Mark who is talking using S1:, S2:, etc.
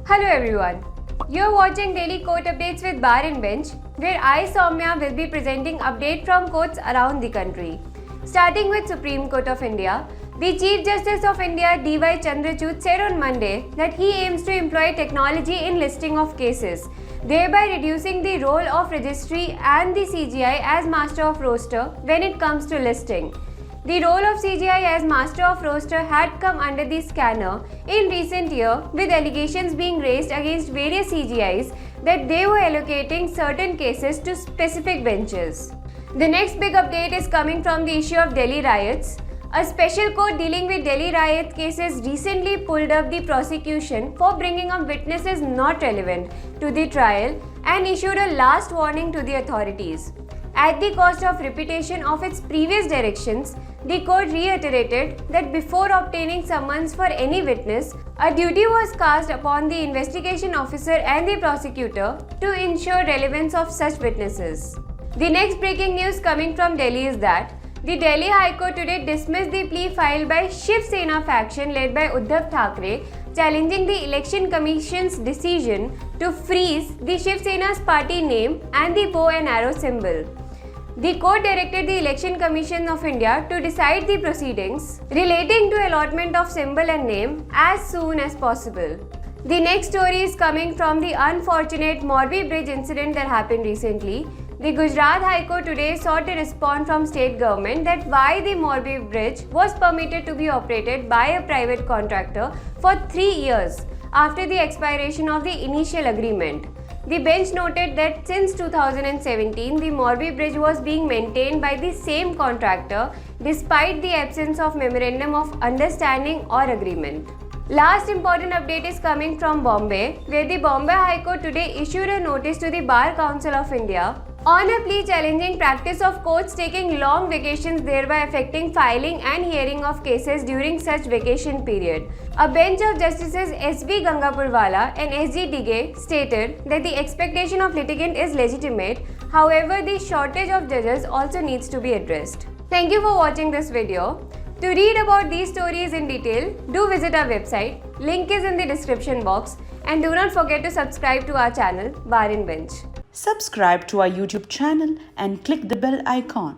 S1: Hello everyone. You're watching Daily Court Updates with Bar and Bench, where I, Soumya, will be presenting updates from courts around the country. Starting with Supreme Court of India, the Chief Justice of India D.Y. Chandrachud said on Monday that he aims to employ technology in listing of cases, thereby reducing the role of registry and the CGI as master of roster when it comes to listing. The role of CGI as master of roster had come under the scanner in recent year, with allegations being raised against various CGIs that they were allocating certain cases to specific benches. The next big update is coming from the issue of Delhi riots. A special court dealing with Delhi riot cases recently pulled up the prosecution for bringing up witnesses not relevant to the trial and issued a last warning to the authorities. At the cost of repetition of its previous directions, the court reiterated that before obtaining summons for any witness, a duty was cast upon the investigation officer and the prosecutor to ensure relevance of such witnesses. The next breaking news coming from Delhi is that the Delhi High Court today dismissed the plea filed by Shiv Sena faction led by Uddhav Thackeray, challenging the Election Commission's decision to freeze the Shiv Sena's party name and the bow and arrow symbol. The court directed the Election Commission of India to decide the proceedings relating to allotment of symbol and name as soon as possible. The next story is coming from the unfortunate Morbi Bridge incident that happened recently. The Gujarat High Court today sought a response from state government that why the Morbi Bridge was permitted to be operated by a private contractor for 3 years after the expiration of the initial agreement. The bench noted that since 2017, the Morbi Bridge was being maintained by the same contractor despite the absence of memorandum of understanding or agreement. Last important update is coming from Bombay, where the Bombay High Court today issued a notice to the Bar Council of India on a plea challenging practice of courts taking long vacations, thereby affecting filing and hearing of cases during such vacation period. A bench of Justices S.V. Gangapurwala and S.G. Digge stated that the expectation of litigant is legitimate, however the shortage of judges also needs to be addressed. Thank you for watching this video. To read about these stories in detail, do visit our website, link is in the description box, and do not forget to subscribe to our channel Bar and Bench.
S2: Subscribe to our YouTube channel and click the bell icon.